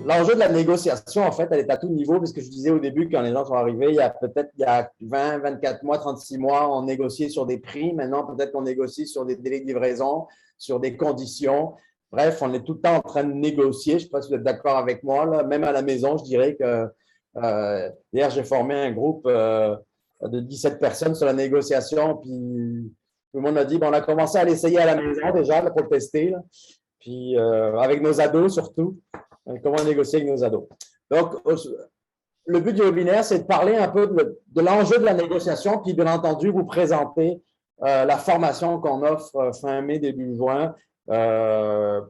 L'enjeu de la négociation, en fait, elle est à tout niveau, parce que je disais au début, quand les gens sont arrivés, il y a peut-être 20, 24 mois, 36 mois, on négociait sur des prix. Maintenant, peut-être qu'on négocie sur des délais de livraison, sur des conditions. Bref, on est tout le temps en train de négocier. Je ne sais pas si vous êtes d'accord avec moi. Là. Même à la maison, je dirais que hier, j'ai formé un groupe de 17 personnes sur la négociation. Puis tout le monde a dit, bon, on a commencé à l'essayer à la maison déjà là, pour le tester. Là. Puis avec nos ados surtout. Comment négocier avec nos ados. Donc, le but du webinaire, c'est de parler un peu de l'enjeu de la négociation, puis bien entendu, vous présenter la formation qu'on offre fin mai, début juin,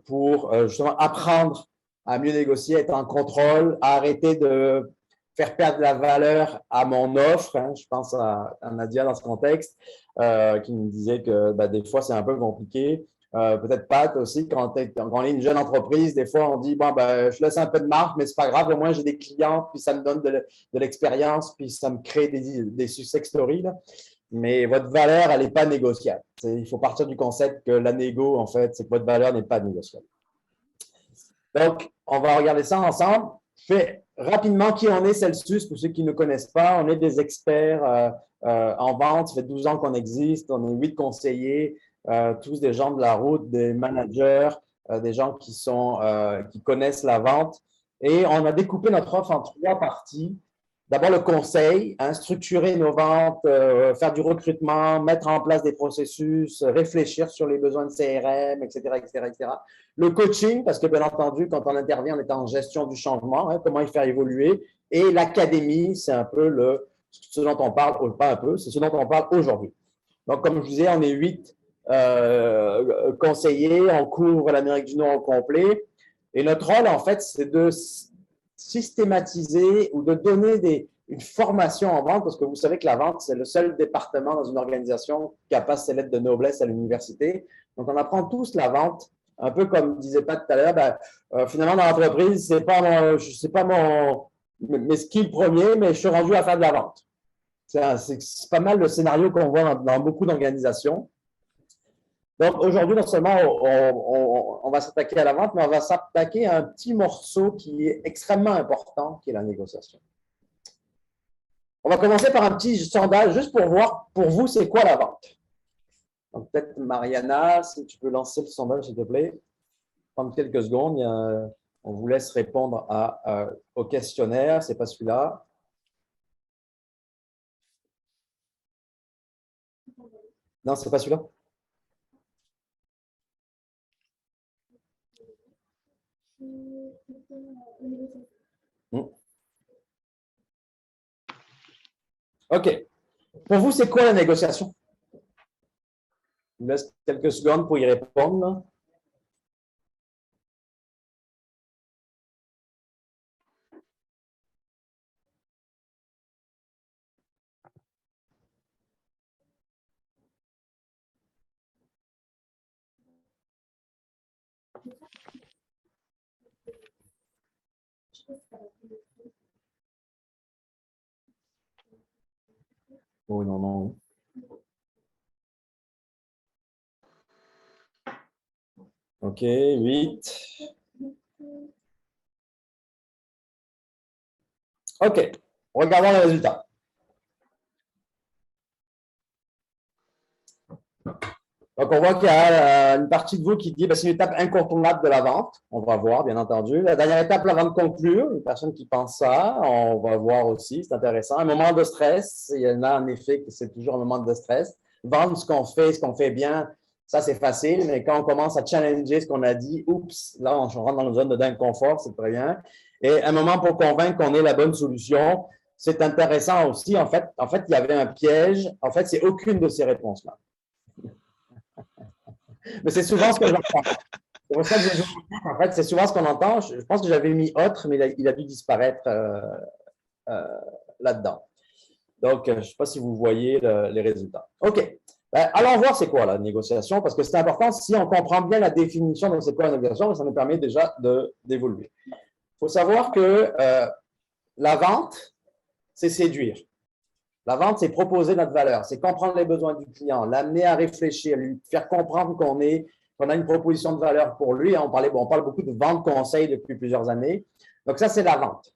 pour justement apprendre à mieux négocier, être en contrôle, à arrêter de faire perdre la valeur à mon offre. Hein. Je pense à Nadia dans ce contexte, qui me disait que des fois, c'est un peu compliqué. Peut-être Pat aussi, quand on est une jeune entreprise, des fois on dit, bon, je laisse un peu de marge, mais c'est pas grave, au moins j'ai des clients, puis ça me donne de l'expérience, puis ça me crée des success stories. Là. Mais votre valeur, elle n'est pas négociable. Il faut partir du concept que la négo, en fait, c'est que votre valeur n'est pas négociable. Donc, on va regarder ça ensemble. Je fais rapidement qui on est, Celsius, pour ceux qui ne connaissent pas. On est des experts en vente. Ça fait 12 ans qu'on existe. On est 8 conseillers. Tous des gens de la route, des managers, des gens qui connaissent la vente. Et on a découpé notre offre en 3 parties. D'abord, le conseil, hein, structurer nos ventes, faire du recrutement, mettre en place des processus, réfléchir sur les besoins de CRM, etc., etc., etc. Le coaching, parce que bien entendu, quand on intervient, on est en gestion du changement, hein, comment y faire évoluer. Et l'académie, c'est un peu ce dont on parle, pas un peu, c'est ce dont on parle aujourd'hui. Donc, comme je disais, on est 8 conseillers, on couvre l'Amérique du Nord au complet. Et notre rôle, en fait, c'est de systématiser ou de donner une formation en vente, parce que vous savez que la vente, c'est le seul département dans une organisation qui a pas ses lettres de noblesse à l'université. Donc, on apprend tous la vente, un peu comme disait Pat tout à l'heure, finalement, dans l'entreprise, c'est pas mes skills premiers, mais je suis rendu à faire de la vente. C'est pas mal le scénario qu'on voit dans beaucoup d'organisations. Donc, aujourd'hui, non seulement on va s'attaquer à la vente, mais on va s'attaquer à un petit morceau qui est extrêmement important, qui est la négociation. On va commencer par un petit sondage, juste pour voir, pour vous, c'est quoi la vente? Donc, peut-être, Mariana, si tu peux lancer le sondage, s'il te plaît. Prendre quelques secondes. On vous laisse répondre au questionnaire. Ce n'est pas celui-là. Non, ce n'est pas celui-là. OK. Pour vous, c'est quoi la négociation? Je vous laisse quelques secondes pour y répondre. Là. Oh non, non. OK, 8. OK, regardons les résultats. Donc, on voit qu'il y a une partie de vous qui dit que c'est une étape incontournable de la vente. On va voir, bien entendu. La dernière étape, la vente conclure. Une personne qui pense ça, on va voir aussi, c'est intéressant. Un moment de stress, il y en a en effet que c'est toujours un moment de stress. Vendre ce qu'on fait bien, ça c'est facile, mais quand on commence à challenger ce qu'on a dit, oups, là on rentre dans une zone d'inconfort, c'est très bien. Et un moment pour convaincre qu'on ait la bonne solution, c'est intéressant aussi. En fait, il y avait un piège. En fait, c'est aucune de ces réponses-là. Mais c'est souvent ce que j'entends. C'est pour ça que je en fait, c'est souvent ce qu'on entend. Je pense que j'avais mis autre, mais il a dû disparaître là-dedans. Donc, je ne sais pas si vous voyez les résultats. OK. Allons voir c'est quoi la négociation, parce que c'est important. Si on comprend bien la définition de c'est quoi la négociation, ça nous permet déjà d'évoluer. Il faut savoir que la vente, c'est séduire. La vente, c'est proposer notre valeur, c'est comprendre les besoins du client, l'amener à réfléchir, lui faire comprendre qu'on est qu'on a une proposition de valeur pour lui. On parle beaucoup de vente conseil depuis plusieurs années. Donc, ça, c'est la vente.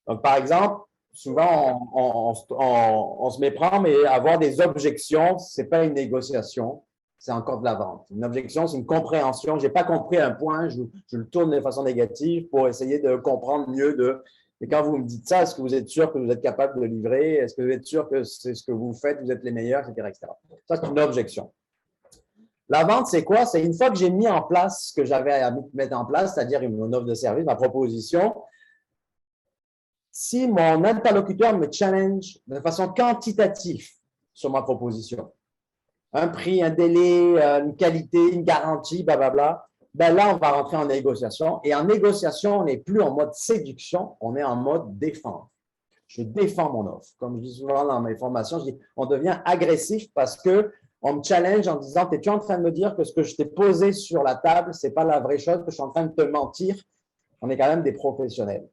Donc, par exemple, souvent, on se méprend, mais avoir des objections, ce n'est pas une négociation, c'est encore de la vente. Une objection, c'est une compréhension. Je n'ai pas compris un point, je le tourne de façon négative pour essayer de comprendre mieux. Et quand vous me dites ça, est-ce que vous êtes sûr que vous êtes capable de livrer? Est-ce que vous êtes sûr que c'est ce que vous faites, vous êtes les meilleurs, etc., etc. Ça, c'est une objection. La vente, c'est quoi? C'est une fois que j'ai mis en place ce que j'avais à mettre en place, c'est-à-dire mon offre de service, ma proposition. Si mon interlocuteur me challenge de façon quantitative sur ma proposition, un prix, un délai, une qualité, une garantie, blablabla, ben là, on va rentrer en négociation. Et en négociation, on n'est plus en mode séduction, on est en mode défendre. Je défends mon offre. Comme je dis souvent dans mes formations, je dis, on devient agressif parce qu'on me challenge en disant, es-tu en train de me dire que ce que je t'ai posé sur la table, ce n'est pas la vraie chose, que je suis en train de te mentir? On est quand même des professionnels.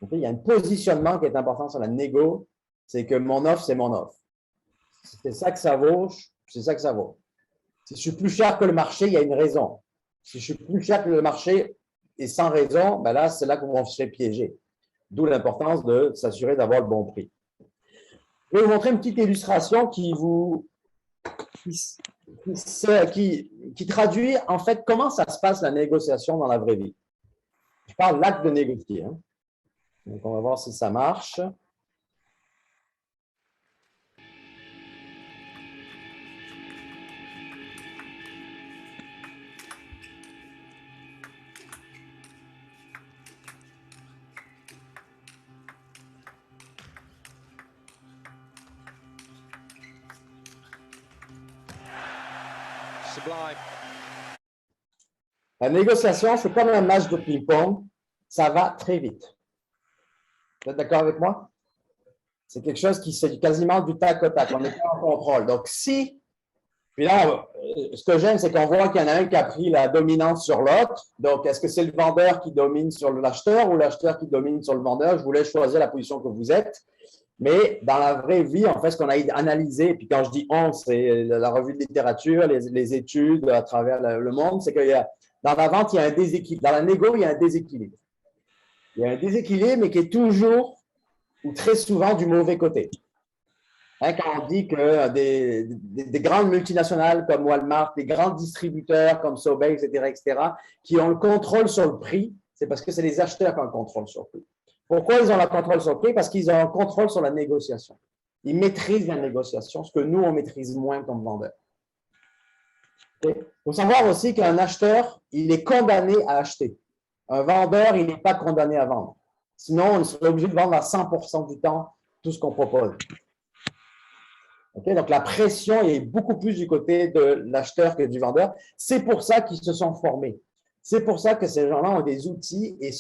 Donc, il y a un positionnement qui est important sur la négo, c'est que mon offre, c'est mon offre. Si c'est ça que ça vaut, c'est ça que ça vaut. Si je suis plus cher que le marché, il y a une raison. Si je suis plus cher que le marché et sans raison, ben là, c'est là qu'on se fait piéger. D'où l'importance de s'assurer d'avoir le bon prix. Je vais vous montrer une petite illustration qui traduit en fait comment ça se passe la négociation dans la vraie vie. Je parle l'acte de négocier. Hein. Donc, on va voir si ça marche. La négociation, c'est comme un match de ping-pong. Ça va très vite. Vous êtes d'accord avec moi? C'est quelque chose qui c'est quasiment du tac au tac. On n'est pas en contrôle. Donc, puis là, ce que j'aime, c'est qu'on voit qu'il y en a un qui a pris la dominance sur l'autre. Donc, est-ce que c'est le vendeur qui domine sur l'acheteur ou l'acheteur qui domine sur le vendeur? Je vous laisse choisir la position que vous êtes. Mais dans la vraie vie, en fait, ce qu'on a analysé, puis quand je dis on, c'est la revue de littérature, les études à travers le monde, c'est que dans la vente, il y a un déséquilibre. Dans la négo, il y a un déséquilibre. Il y a un déséquilibre, mais qui est toujours ou très souvent du mauvais côté. Hein, quand on dit que des grandes multinationales comme Walmart, des grands distributeurs comme Sobeys, etc., qui ont le contrôle sur le prix, c'est parce que c'est les acheteurs qui ont le contrôle sur le prix. Pourquoi ils ont le contrôle sur le prix? Parce qu'ils ont le contrôle sur la négociation. Ils maîtrisent la négociation, ce que nous, on maîtrise moins comme vendeur. Il faut savoir aussi qu'un acheteur, il est condamné à acheter. Un vendeur, il n'est pas condamné à vendre. Sinon, on serait obligé de vendre à 100% du temps tout ce qu'on propose. Okay? Donc, la pression est beaucoup plus du côté de l'acheteur que du vendeur. C'est pour ça qu'ils se sont formés. C'est pour ça que ces gens-là ont des outils et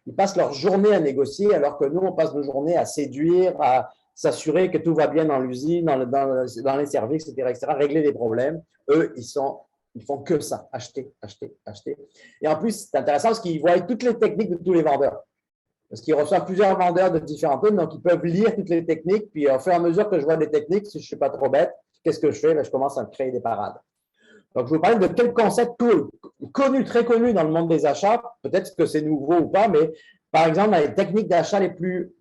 ils passent leur journée à négocier, alors que nous, on passe nos journées à séduire, à s'assurer que tout va bien dans l'usine, dans les services, etc., régler des problèmes. Eux, ils font que ça, acheter, acheter, acheter. Et en plus, c'est intéressant parce qu'ils voient toutes les techniques de tous les vendeurs. Parce qu'ils reçoivent plusieurs vendeurs de différents types, donc ils peuvent lire toutes les techniques. Puis au fur et à mesure que je vois des techniques, si je ne suis pas trop bête, qu'est-ce que je fais? Là, je commence à me créer des parades. Donc, je vous parle de quel concept connu, très connu dans le monde des achats. Peut-être que c'est nouveau ou pas, mais par exemple, dans les techniques d'achat les plus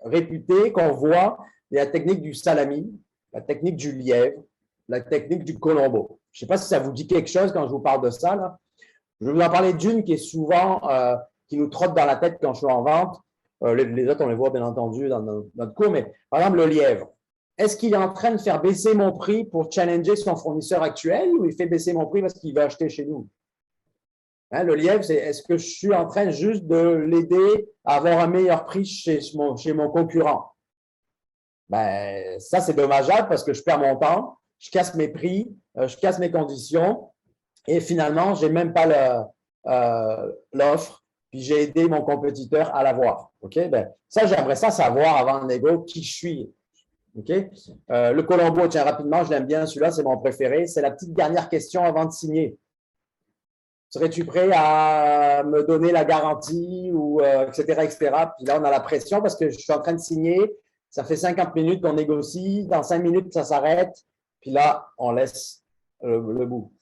réputées qu'on voit, il y a la technique du salami, la technique du lièvre, la technique du colombo. Je ne sais pas si ça vous dit quelque chose quand je vous parle de ça. Là. Je vais vous en parler d'une qui est souvent, qui nous trotte dans la tête quand je suis en vente. Les autres, on les voit bien entendu dans notre cours, mais par exemple, le lièvre. Est-ce qu'il est en train de faire baisser mon prix pour challenger son fournisseur actuel ou il fait baisser mon prix parce qu'il va acheter chez nous? Hein, le lièvre, c'est est-ce que je suis en train juste de l'aider à avoir un meilleur prix chez mon concurrent? Ben, ça, c'est dommageable parce que je perds mon temps, je casse mes prix, je casse mes conditions et finalement, je n'ai même pas l'offre, puis j'ai aidé mon compétiteur à l'avoir. Okay? Ben, ça, j'aimerais ça savoir avant le négo qui je suis. Okay? Le colombo, tiens, rapidement, je l'aime bien, celui-là, c'est mon préféré. C'est la petite dernière question avant de signer. Serais-tu prêt à me donner la garantie ou etc., etc. Puis là, on a la pression parce que je suis en train de signer. Ça fait 50 minutes qu'on négocie. Dans 5 minutes, ça s'arrête. Puis là, on laisse le bout.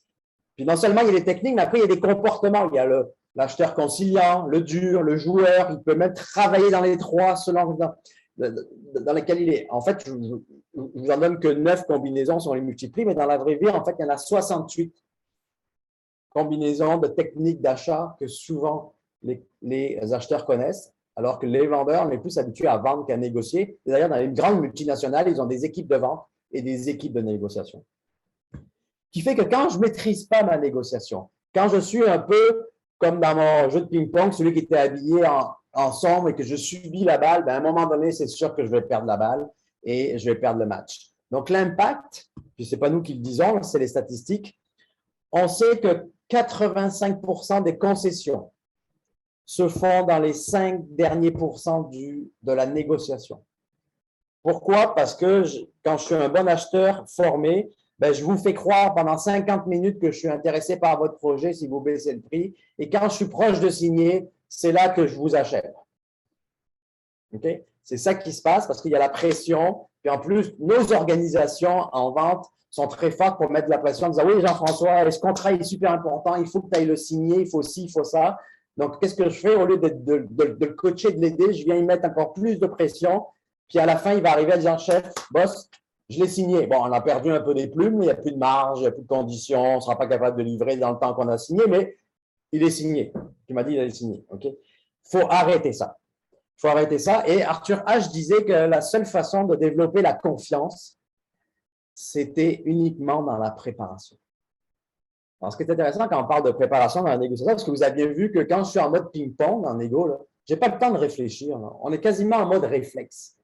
Puis non seulement il y a les techniques, mais après il y a des comportements. Il y a l'acheteur conciliant, le dur, le joueur. Il peut même travailler dans les trois selon dans lesquels il est. En fait, je ne vous en donne que 9 combinaisons si on les multiplie, mais dans la vraie vie, en fait, il y en a 68 combinaisons de techniques d'achat que souvent les acheteurs connaissent, alors que les vendeurs, on est plus habitués à vendre qu'à négocier. D'ailleurs, dans les grandes multinationales, ils ont des équipes de vente et des équipes de négociation. Qui fait que quand je ne maîtrise pas ma négociation, quand je suis un peu comme dans mon jeu de ping-pong, celui qui était habillé en sombre et que je subis la balle, ben à un moment donné, c'est sûr que je vais perdre la balle et je vais perdre le match. Donc, l'impact, puis ce n'est pas nous qui le disons, c'est les statistiques, on sait que 85% des concessions se font dans les 5 derniers pourcents de la négociation. Pourquoi? Parce que quand je suis un bon acheteur formé, ben, je vous fais croire pendant 50 minutes que je suis intéressé par votre projet si vous baissez le prix. Et quand je suis proche de signer, c'est là que je vous achète. Okay? C'est ça qui se passe parce qu'il y a la pression. Puis en plus, nos organisations en vente sont très fortes pour mettre de la pression en disant « Oui, Jean-François, ce contrat est super important, il faut que tu ailles le signer, il faut ci, il faut ça. » Donc, qu'est-ce que je fais? Au lieu de le coacher, de l'aider, je viens y mettre encore plus de pression. Puis à la fin, il va arriver à dire « Chef, boss, je l'ai signé. » Bon, on a perdu un peu des plumes, il n'y a plus de marge, il n'y a plus de conditions, on ne sera pas capable de livrer dans le temps qu'on a signé, mais il est signé. Tu m'as dit qu'il est signé. Il faut arrêter ça. Il faut arrêter ça. Et Arthur H. disait que la seule façon de développer la confiance, c'était uniquement dans la préparation. Alors, ce qui est intéressant quand on parle de préparation dans la négociation, parce que vous aviez vu que quand je suis en mode ping-pong, en négo, je n'ai pas le temps de réfléchir. Là. On est quasiment en mode réflexe.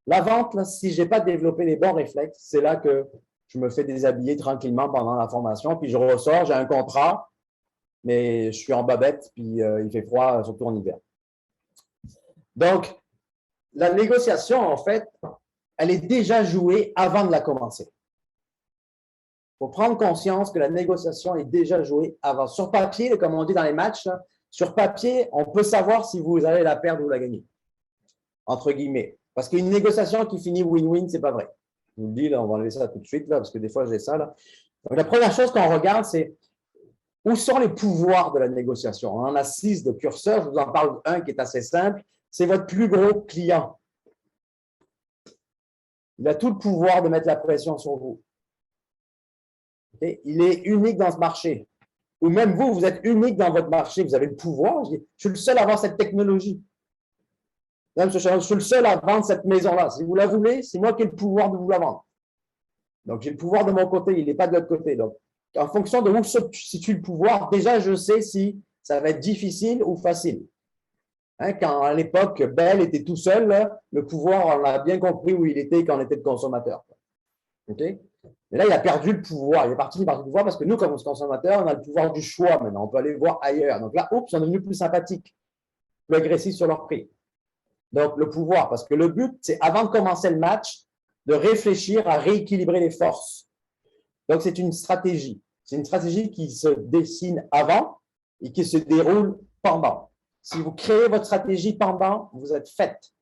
La vente, là, si je n'ai pas développé les bons réflexes, c'est là que je me fais déshabiller tranquillement pendant la formation, puis je ressors, j'ai un contrat, mais je suis en babette, puis il fait froid, surtout en hiver. Donc, la négociation, en fait, elle est déjà jouée avant de la commencer. Il faut prendre conscience que la négociation est déjà jouée avant. Sur papier, comme on dit dans les matchs, là, sur papier, on peut savoir si vous allez la perdre ou la gagner, entre guillemets. Parce qu'une négociation qui finit win-win, ce n'est pas vrai. Je vous le dis, là, on va enlever ça tout de suite, là, parce que des fois, j'ai ça. Là. Donc, la première chose qu'on regarde, c'est où sont les pouvoirs de la négociation. On en a 6 de curseurs. Je vous en parle d'un qui est assez simple. C'est votre plus gros client. Il a tout le pouvoir de mettre la pression sur vous. Okay? Il est unique dans ce marché. Ou même vous, vous êtes unique dans votre marché. Vous avez le pouvoir. Je suis le seul à avoir cette technologie. Je suis le seul à vendre cette maison-là. Si vous la voulez, c'est moi qui ai le pouvoir de vous la vendre. Donc, j'ai le pouvoir de mon côté, il n'est pas de l'autre côté. Donc, en fonction de où se situe le pouvoir, déjà, je sais si ça va être difficile ou facile. Hein, quand à l'époque, Bell était tout seul, là, le pouvoir, on a bien compris où il était quand on était le consommateur. Okay? Mais là, il a perdu le pouvoir. Il est parti du pouvoir parce que nous, comme consommateurs, on a le pouvoir du choix maintenant. On peut aller voir ailleurs. Donc là, oups, on est devenu plus sympathique, plus agressif sur leur prix. Donc, le pouvoir, parce que le but, c'est avant de commencer le match, de réfléchir à rééquilibrer les forces. Donc, c'est une stratégie. C'est une stratégie qui se dessine avant et qui se déroule pendant. Si vous créez votre stratégie pendant, vous êtes faite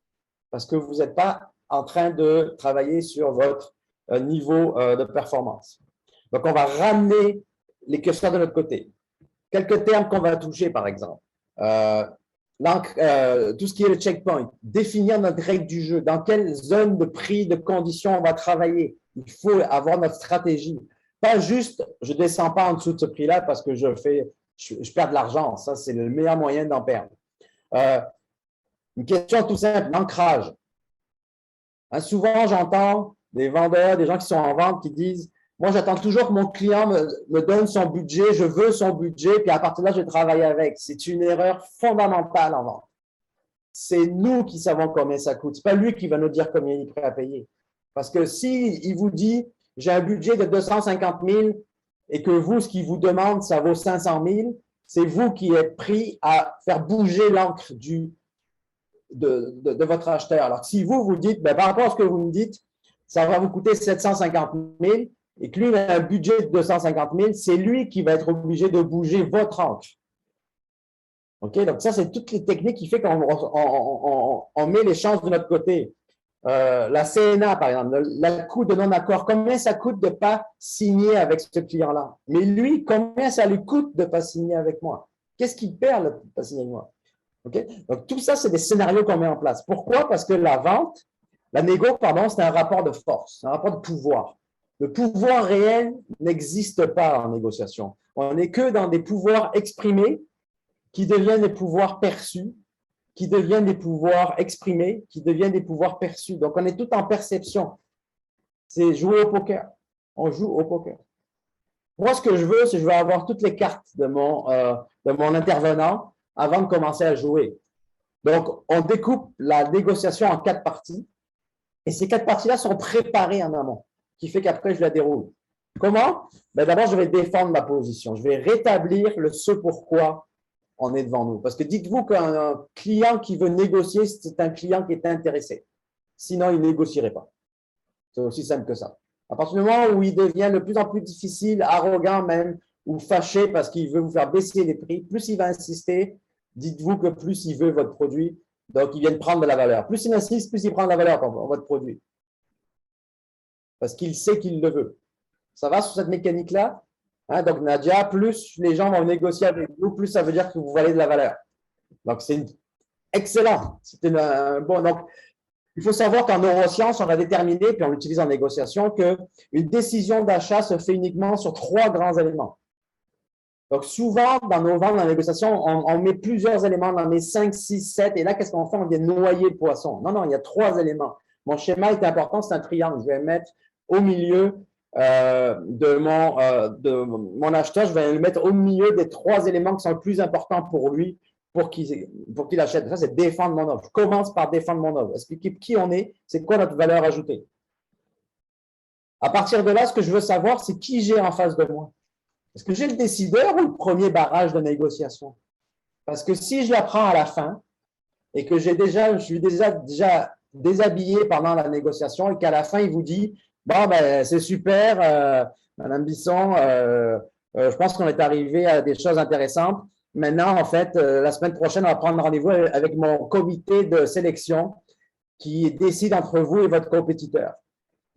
parce que vous n'êtes pas en train de travailler sur votre niveau de performance. Donc, on va ramener les curseurs de notre côté. Quelques termes qu'on va toucher, par exemple. Tout ce qui est le checkpoint, définir notre règle du jeu, dans quelle zone de prix, de conditions on va travailler. Il faut avoir notre stratégie. Pas juste, je ne descends pas en dessous de ce prix-là parce que je perds de l'argent. Ça, c'est le meilleur moyen d'en perdre. Une question tout simple, l'ancrage. Hein, souvent, j'entends des vendeurs, des gens qui sont en vente qui disent « Moi, j'attends toujours que mon client me donne son budget, je veux son budget, puis à partir de là, je travaille avec. » C'est une erreur fondamentale en vente. C'est nous qui savons combien ça coûte. Ce n'est pas lui qui va nous dire combien il est prêt à payer. Parce que s'il vous dit « J'ai un budget de 250 000 et que vous, ce qu'il vous demande, ça vaut 500 000 », c'est vous qui êtes pris à faire bouger l'encre de votre acheteur. Alors, si vous dites, ben, par rapport à ce que vous me dites, ça va vous coûter 750 000 et que lui, il a un budget de 250 000, c'est lui qui va être obligé de bouger votre encre. OK? Donc, ça, c'est toutes les techniques qui font qu'on met les chances de notre côté. La CNA, par exemple, le coût de non-accord, combien ça coûte de ne pas signer avec ce client-là? Mais lui, combien ça lui coûte de ne pas signer avec moi? Qu'est-ce qu'il perd de ne pas signer avec moi? Okay? Donc, tout ça, c'est des scénarios qu'on met en place. Pourquoi? Parce que la vente, la négo, pardon, c'est un rapport de force, un rapport de pouvoir. Le pouvoir réel n'existe pas en négociation. On n'est que dans des pouvoirs exprimés qui deviennent des pouvoirs perçus, qui deviennent des pouvoirs exprimés, qui deviennent des pouvoirs perçus. Donc, on est tout en perception. C'est jouer au poker. On joue au poker. Moi, ce que je veux, c'est que je veux avoir toutes les cartes de mon intervenant avant de commencer à jouer. Donc, on découpe la négociation en 4 parties. Et ces 4 parties-là sont préparées en amont, qui fait qu'après, je la déroule. Comment? Ben, d'abord, je vais défendre ma position. Je vais rétablir le ce pourquoi on est devant nous. Parce que dites-vous qu'un client qui veut négocier, c'est un client qui est intéressé. Sinon, il ne négocierait pas. C'est aussi simple que ça. À partir du moment où il devient de plus en plus difficile, arrogant même, ou fâché parce qu'il veut vous faire baisser les prix, plus il va insister, dites-vous que plus il veut votre produit, donc il vient de prendre de la valeur. Plus il insiste, plus il prend de la valeur pour votre produit. Parce qu'il sait qu'il le veut. Ça va sur cette mécanique-là? Hein, donc, Nadia, plus les gens vont négocier avec vous, plus ça veut dire que vous valez de la valeur. Donc, c'est excellent. C'est un bon. Donc, il faut savoir qu'en neurosciences, on a déterminé, puis on l'utilise en négociation, qu'une décision d'achat se fait uniquement sur 3 grands éléments. Donc, souvent, dans nos ventes, dans la négociation, on met plusieurs éléments, on en met 5, 6, 7, et là, qu'est-ce qu'on fait? On vient noyer le poisson. Non, non, il y a 3 éléments. Mon schéma est important, c'est un triangle. Je vais mettre au milieu de mon acheteur, je vais le mettre au milieu des 3 éléments qui sont les plus importants pour lui, pour qu'il achète. Ça, c'est défendre mon offre. Je commence par défendre mon offre. Expliquer qui on est, c'est quoi notre valeur ajoutée. À partir de là, ce que je veux savoir, c'est qui j'ai en face de moi. Est-ce que j'ai le décideur ou le premier barrage de négociation? Parce que si je la prends à la fin et que je suis déjà déshabillé pendant la négociation et qu'à la fin, il vous dit « Bon, ben, c'est super, Madame Bisson, je pense qu'on est arrivé à des choses intéressantes. Maintenant, en fait, la semaine prochaine, on va prendre rendez-vous avec mon comité de sélection qui décide entre vous et votre compétiteur. »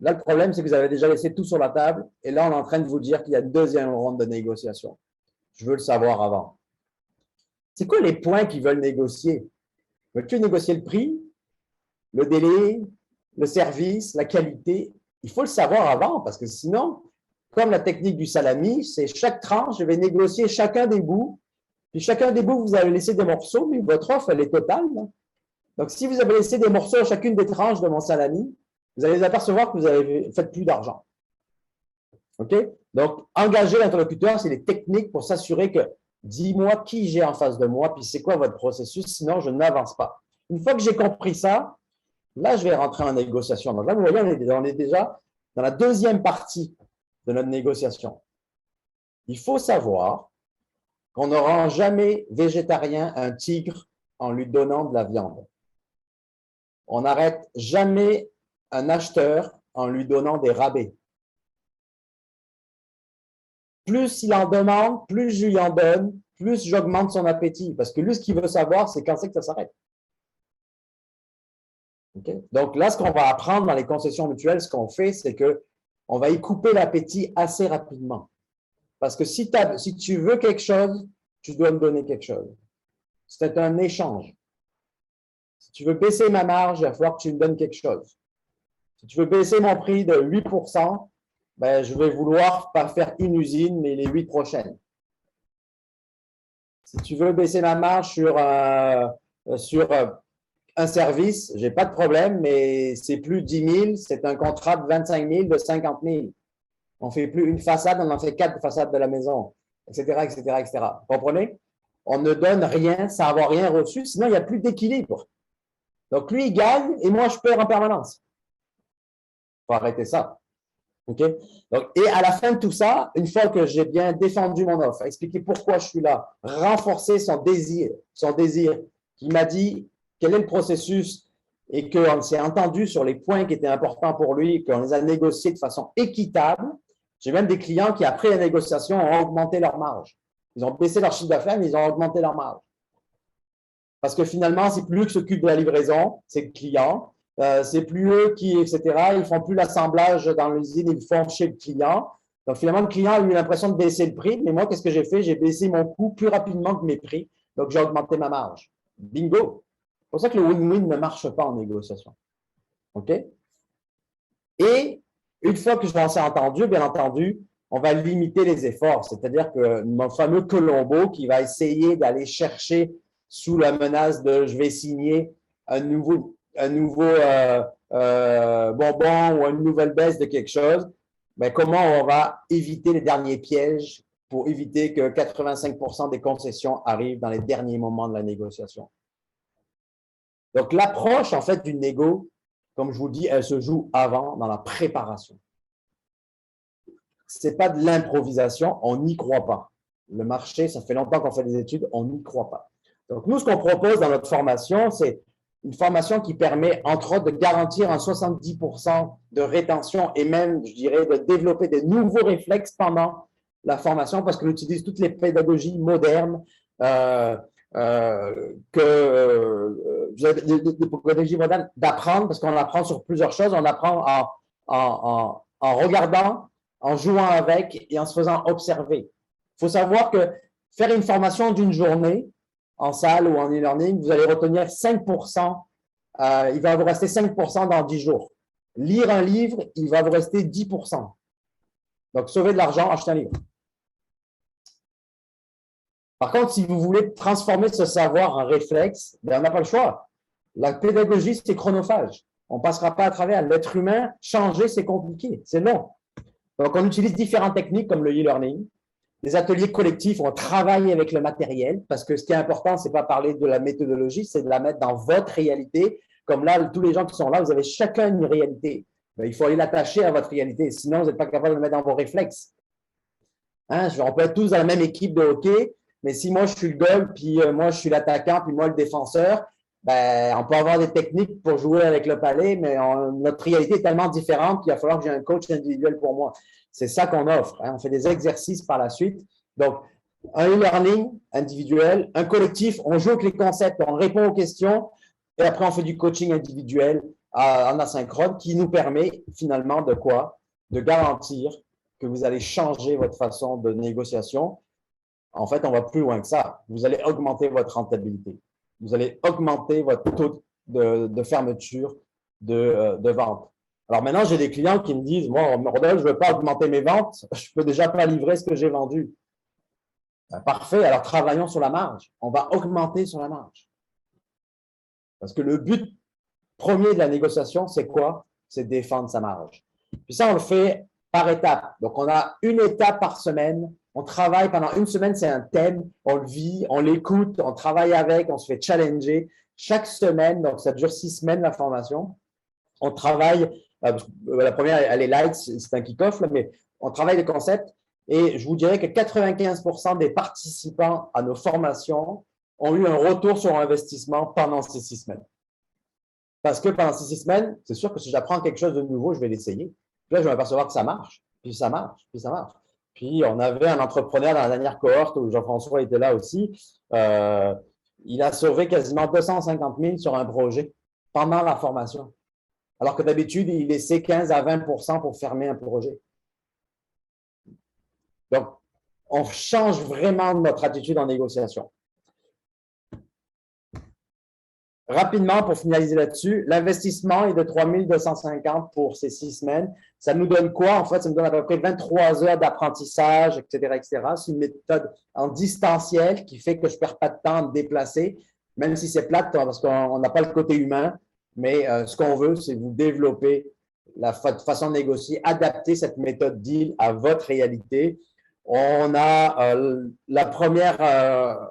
Là, le problème, c'est que vous avez déjà laissé tout sur la table et là, on est en train de vous dire qu'il y a une deuxième ronde de négociation. Je veux le savoir avant. C'est quoi les points qu'ils veulent négocier? Veux-tu négocier le prix, le délai, le service, la qualité? Il faut le savoir avant parce que sinon, comme la technique du salami, c'est chaque tranche, je vais négocier chacun des bouts. Puis chacun des bouts, vous avez laissé des morceaux, mais votre offre, elle est totale. Là. Donc, si vous avez laissé des morceaux à chacune des tranches de mon salami, vous allez vous apercevoir que vous avez fait plus d'argent. OK? Donc, engager l'interlocuteur, c'est des techniques pour s'assurer que dis-moi qui j'ai en face de moi, puis c'est quoi votre processus, sinon je n'avance pas. Une fois que j'ai compris ça, là, je vais rentrer en négociation. Donc là, vous voyez, on est déjà dans la deuxième partie de notre négociation. Il faut savoir qu'on ne rend jamais végétarien un tigre en lui donnant de la viande. On n'arrête jamais un acheteur en lui donnant des rabais. Plus il en demande, plus je lui en donne, plus j'augmente son appétit. Parce que lui, ce qu'il veut savoir, c'est quand c'est que ça s'arrête. Okay? Donc là, ce qu'on va apprendre dans les concessions mutuelles, ce qu'on fait, c'est qu'on va y couper l'appétit assez rapidement. Parce que si tu veux quelque chose, tu dois me donner quelque chose. C'est un échange. Si tu veux baisser ma marge, il va falloir que tu me donnes quelque chose. Si tu veux baisser mon prix de 8%, ben, je vais vouloir pas faire une usine, mais les 8 prochaines. Si tu veux baisser ma marge sur un service, je n'ai pas de problème, mais c'est plus 10 000, c'est un contrat de 25 000, de 50 000. On ne fait plus une façade, on en fait 4 façades de la maison, etc., etc., etc. Vous comprenez? On ne donne rien sans avoir rien reçu, sinon il n'y a plus d'équilibre. Donc, lui, il gagne et moi, je perds en permanence. Il faut arrêter ça. Okay? Donc, et à la fin de tout ça, une fois que j'ai bien défendu mon offre, expliquer pourquoi je suis là, renforcer son désir qui m'a dit quel est le processus et qu'on s'est entendu sur les points qui étaient importants pour lui, qu'on les a négociés de façon équitable. J'ai même des clients qui, après la négociation, ont augmenté leur marge. Ils ont baissé leur chiffre d'affaires, mais ils ont augmenté leur marge. Parce que finalement, c'est plus lui qui s'occupe de la livraison, c'est le client. c'est plus eux qui, etc. Ils font plus l'assemblage dans l'usine, ils le font chez le client. Donc, finalement, le client a eu l'impression de baisser le prix, mais moi, qu'est-ce que j'ai fait? J'ai baissé mon coût plus rapidement que mes prix. Donc, j'ai augmenté ma marge. Bingo! C'est pour ça que le win-win ne marche pas en négociation. OK? Et une fois que je m'en suis entendu, bien entendu, on va limiter les efforts. C'est-à-dire que mon fameux Colombo qui va essayer d'aller chercher sous la menace de je vais signer un nouveau bonbon ou une nouvelle baisse de quelque chose, mais comment on va éviter les derniers pièges pour éviter que 85% des concessions arrivent dans les derniers moments de la négociation. Donc, l'approche, en fait, d'une négo, comme je vous dis, elle se joue avant, dans la préparation. Ce n'est pas de l'improvisation, on n'y croit pas. Le marché, ça fait longtemps qu'on fait des études, on n'y croit pas. Donc, nous, ce qu'on propose dans notre formation, c'est une formation qui permet, entre autres, de garantir un 70% de rétention et même, je dirais, de développer des nouveaux réflexes pendant la formation parce qu'on utilise toutes les pédagogies modernes pédagogies modernes d'apprendre parce qu'on apprend sur plusieurs choses. On apprend en regardant, en jouant avec et en se faisant observer. Il faut savoir que faire une formation d'une journée, en salle ou en e-learning, vous allez retenir 5%, il va vous rester 5% dans 10 jours. Lire un livre, il va vous rester 10%. Donc, sauver de l'argent, achetez un livre. Par contre, si vous voulez transformer ce savoir en réflexe, ben, on n'a pas le choix. La pédagogie, c'est chronophage. On ne passera pas à travers. L'être humain, changer, c'est compliqué, c'est long. Donc, on utilise différentes techniques comme le e-learning. Les ateliers collectifs, on travaille avec le matériel parce que ce qui est important, ce n'est pas parler de la méthodologie, c'est de la mettre dans votre réalité. Comme là, tous les gens qui sont là, vous avez chacun une réalité. Ben, il faut aller l'attacher à votre réalité. Sinon, vous n'êtes pas capable de le mettre dans vos réflexes. Hein? On peut être tous dans la même équipe de hockey, mais si moi, je suis le goal, puis moi, je suis l'attaquant, puis moi, le défenseur, ben, on peut avoir des techniques pour jouer avec le palais, mais notre réalité est tellement différente qu'il va falloir que j'ai un coach individuel pour moi. C'est ça qu'on offre. Hein. On fait des exercices par la suite. Donc, un e-learning individuel, un collectif, on joue avec les concepts, on répond aux questions et après, on fait du coaching individuel en asynchrone qui nous permet finalement de quoi? De garantir que vous allez changer votre façon de négociation. En fait, on va plus loin que ça. Vous allez augmenter votre rentabilité. Vous allez augmenter votre taux de fermeture de vente. Alors maintenant, j'ai des clients qui me disent, moi, Rodolphe, je ne veux pas augmenter mes ventes, je peux déjà pas livrer ce que j'ai vendu. Ben, parfait, alors travaillons sur la marge. On va augmenter sur la marge. Parce que le but premier de la négociation, c'est quoi? C'est défendre sa marge. Puis ça, on le fait par étapes. Donc, on a une étape par semaine. On travaille pendant une semaine, c'est un thème. On le vit, on l'écoute, on travaille avec, on se fait challenger. Chaque semaine, donc ça dure 6 semaines la formation. On travaille, la première, elle est light, c'est un kick-off, mais on travaille les concepts. Et je vous dirais que 95% des participants à nos formations ont eu un retour sur investissement pendant ces 6 semaines. Parce que pendant ces 6 semaines, c'est sûr que si j'apprends quelque chose de nouveau, je vais l'essayer. Puis là, je vais m'apercevoir que ça marche, puis ça marche, puis ça marche. Puis on avait un entrepreneur dans la dernière cohorte où Jean-François était là aussi. Il a sauvé quasiment 250 000 sur un projet pendant la formation. Alors que d'habitude, il laissait 15 à 20% pour fermer un projet. Donc, on change vraiment notre attitude en négociation. Rapidement, pour finaliser là-dessus, l'investissement est de 3 250 pour ces 6 semaines. Ça nous donne quoi? En fait, ça nous donne à peu près 23 heures d'apprentissage, etc., etc. C'est une méthode en distanciel qui fait que je ne perds pas de temps à me déplacer, même si c'est plate parce qu'on n'a pas le côté humain. Mais ce qu'on veut, c'est vous développer la façon de négocier, adapter cette méthode deal à votre réalité. On a la première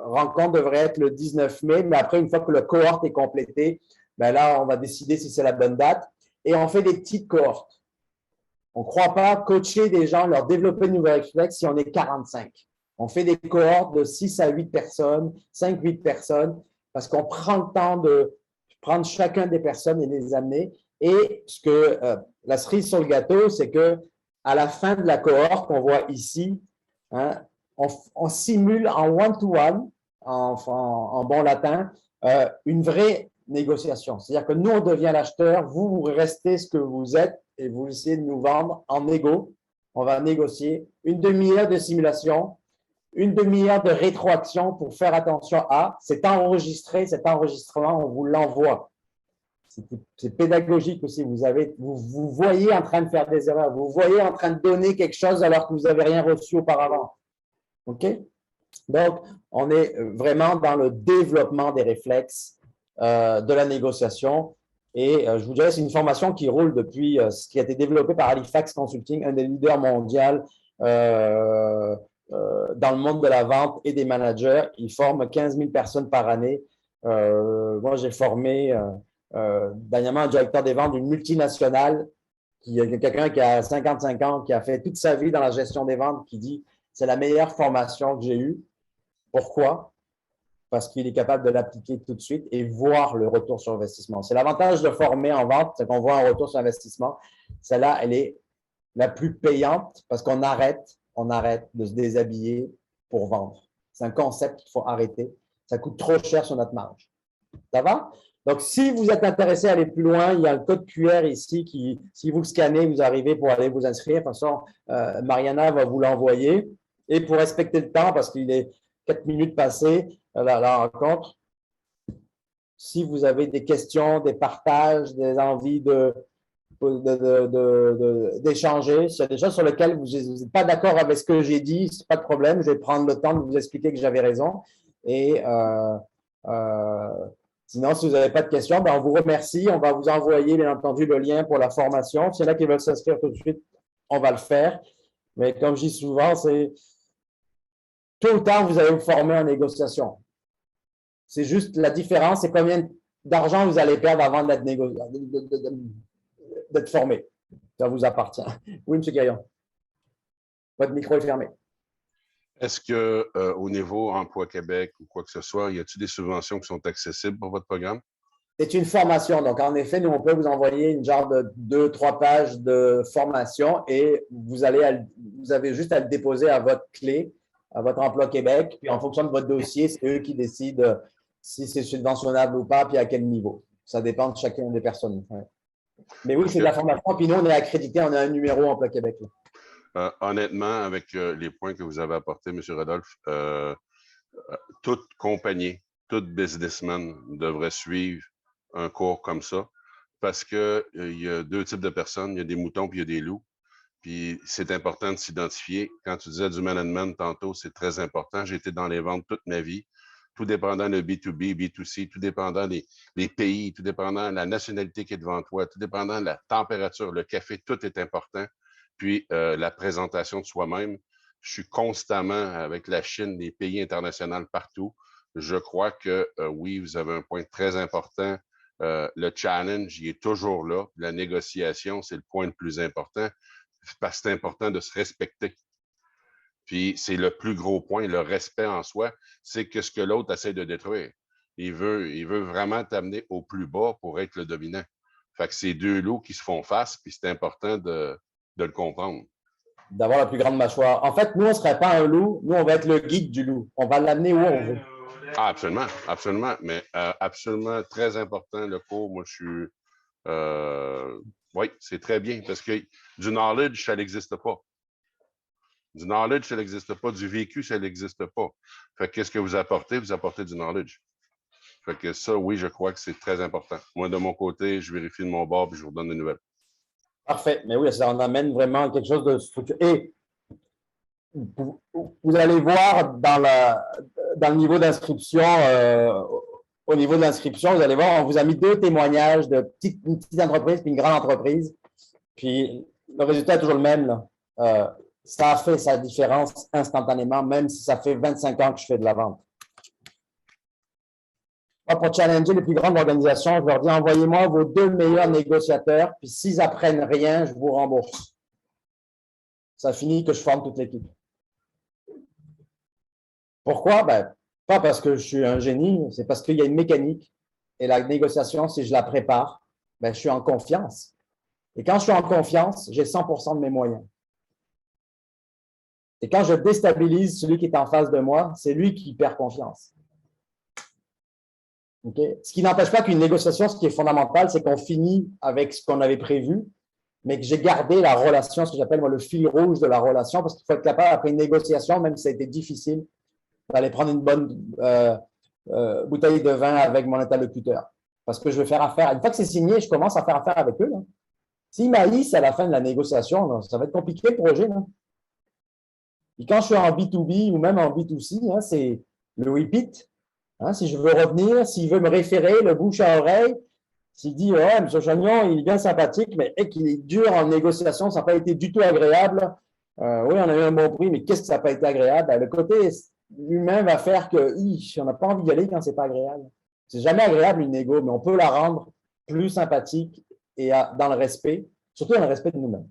rencontre devrait être le 19 mai, mais après, une fois que le cohorte est complété, ben là, on va décider si c'est la bonne date. Et on fait des petites cohortes. On ne croit pas coacher des gens, leur développer de nouveaux réflexes si on est 45. On fait des cohortes de 6 à 8 personnes, 5-8 personnes, parce qu'on prend le temps de prendre chacun des personnes et les amener. Et ce que la cerise sur le gâteau, c'est que à la fin de la cohorte qu'on voit ici, hein, on simule en one-to-one, en bon latin, une vraie négociation. C'est-à-dire que nous, on devient l'acheteur, vous restez ce que vous êtes et vous essayez de nous vendre en négo. On va négocier une demi-heure de simulation, une demi-heure de rétroaction pour faire attention à, c'est enregistré, cet enregistrement, on vous l'envoie. C'est pédagogique aussi. Vous voyez en train de faire des erreurs. Vous voyez en train de donner quelque chose alors que vous n'avez rien reçu auparavant. OK? Donc, on est vraiment dans le développement des réflexes de la négociation. Et je vous dirais, c'est une formation qui roule depuis, ce qui a été développé par Halifax Consulting, un des leaders mondiaux dans le monde de la vente et des managers. Ils forment 15 000 personnes par année. Moi, j'ai formé dernièrement un directeur des ventes d'une multinationale, quelqu'un qui a 55 ans, qui a fait toute sa vie dans la gestion des ventes, qui dit « c'est la meilleure formation que j'ai eue ». Pourquoi? Parce qu'il est capable de l'appliquer tout de suite et voir le retour sur investissement. C'est l'avantage de former en vente, c'est qu'on voit un retour sur investissement. Celle-là, elle est la plus payante parce qu'on arrête de se déshabiller pour vendre. C'est un concept qu'il faut arrêter. Ça coûte trop cher sur notre marge. Ça va? Donc, si vous êtes intéressé à aller plus loin, il y a le code QR ici qui, si vous le scannez, vous arrivez pour aller vous inscrire. De toute façon, Mariana va vous l'envoyer. Et pour respecter le temps, parce qu'il est 4 minutes passées, la rencontre, si vous avez des questions, des partages, des envies d'échanger, s'il y a des choses sur lesquelles vous n'êtes pas d'accord avec ce que j'ai dit, ce n'est pas de problème, je vais prendre le temps de vous expliquer que j'avais raison. Et sinon, si vous n'avez pas de questions, ben on vous remercie. On va vous envoyer, bien entendu, le lien pour la formation. S'il y en a qui veulent s'inscrire tout de suite, on va le faire. Mais comme je dis souvent, c'est tôt ou tard, vous allez vous former en négociation. C'est juste la différence, c'est combien d'argent vous allez perdre avant d'être formé. Ça vous appartient. Oui, M. Gaillon. Votre micro est fermé. Est-ce qu'au niveau Emploi Québec ou quoi que ce soit, y a-t-il des subventions qui sont accessibles pour votre programme? C'est une formation. Donc, en effet, nous, on peut vous envoyer une genre de 2-3 pages de formation et vous avez juste à le déposer à votre clé, à votre Emploi Québec. Puis, en fonction de votre dossier, c'est eux qui décident si c'est subventionnable ou pas, puis à quel niveau. Ça dépend de chacune des personnes. Ouais. Mais oui, c'est de la formation. Puis nous, on est accrédité, on a un numéro Emploi Québec. Honnêtement, avec les points que vous avez apportés, M. Rodolphe, toute compagnie, tout businessman devrait suivre un cours comme ça parce qu'il y a deux types de personnes. Il y a des moutons puis il y a des loups. Puis c'est important de s'identifier. Quand tu disais du management tantôt, c'est très important. J'ai été dans les ventes toute ma vie. Tout dépendant de B2B, B2C, tout dépendant des pays, tout dépendant de la nationalité qui est devant toi, tout dépendant de la température, le café, tout est important. Puis la présentation de soi-même. Je suis constamment avec la Chine, les pays internationaux partout. Je crois que oui, vous avez un point très important. Le challenge, il est toujours là. La négociation, c'est le point le plus important parce que c'est important de se respecter. Puis c'est le plus gros point, le respect en soi, c'est que ce que l'autre essaie de détruire. Il veut vraiment t'amener au plus bas pour être le dominant. Fait que c'est deux loups qui se font face, puis c'est important de le comprendre. D'avoir la plus grande mâchoire. En fait, nous, on ne serait pas un loup, nous, on va être le guide du loup. On va l'amener où on veut. Ah, absolument, absolument. Mais absolument très important, le cours. Moi, je suis. Oui, c'est très bien parce que du knowledge, ça n'existe pas. Du knowledge, ça n'existe pas. Du vécu, ça n'existe pas. Fait que qu'est-ce que vous apportez? Vous apportez du knowledge. Fait que ça, oui, je crois que c'est très important. Moi, de mon côté, je vérifie de mon bord et je vous donne des nouvelles. Parfait. Mais oui, ça en amène vraiment quelque chose de structuré. Et vous allez voir dans le niveau d'inscription, au niveau de l'inscription, vous allez voir, on vous a mis 2 témoignages de une petite entreprise puis une grande entreprise. Puis le résultat est toujours le même. Là. Ça a fait sa différence instantanément, même si ça fait 25 ans que je fais de la vente. Moi, pour challenger les plus grandes organisations, je leur dis envoyez-moi vos 2 meilleurs négociateurs, puis s'ils apprennent rien, je vous rembourse. Ça finit que je forme toute l'équipe. Pourquoi? Ben, pas parce que je suis un génie, c'est parce qu'il y a une mécanique. Et la négociation, si je la prépare, ben, je suis en confiance. Et quand je suis en confiance, j'ai 100% de mes moyens. Et quand je déstabilise celui qui est en face de moi, c'est lui qui perd confiance. Okay? Ce qui n'empêche pas qu'une négociation, ce qui est fondamental, c'est qu'on finit avec ce qu'on avait prévu, mais que j'ai gardé la relation, ce que j'appelle moi le fil rouge de la relation, parce qu'il faut être capable, après une négociation, même si ça a été difficile, d'aller prendre une bonne bouteille de vin avec mon interlocuteur. Parce que je vais faire affaire. Une fois que c'est signé, je commence à faire affaire avec eux. S'ils m'haïssent à la fin de la négociation, là, ça va être compliqué le projet. Là. Et quand je suis en B2B ou même en B2C, hein, c'est le repeat. Hein, si je veux revenir, s'il veut me référer, le bouche à oreille, s'il dit ouais, M. Chagnon, il est bien sympathique, mais qu'il est dur en négociation, ça n'a pas été du tout agréable. Oui, on a eu un bon prix, mais qu'est-ce que ça n'a pas été agréable? Ben, le côté humain va faire que on n'a pas envie d'y aller quand c'est pas agréable. C'est jamais agréable une négo, mais on peut la rendre plus sympathique et dans le respect, surtout dans le respect de nous-mêmes.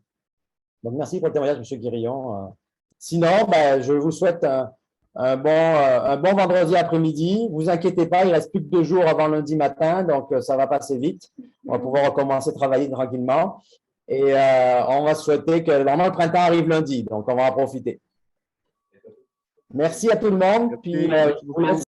Donc, merci pour le témoignage, M. Guérillon. Sinon, ben, je vous souhaite un bon vendredi après-midi. Vous inquiétez pas, il reste plus que 2 jours avant lundi matin, donc ça va passer vite. On va pouvoir recommencer à travailler tranquillement. Et on va souhaiter que normalement le printemps arrive lundi, donc on va en profiter. Merci à tout le monde. Puis, je vous laisse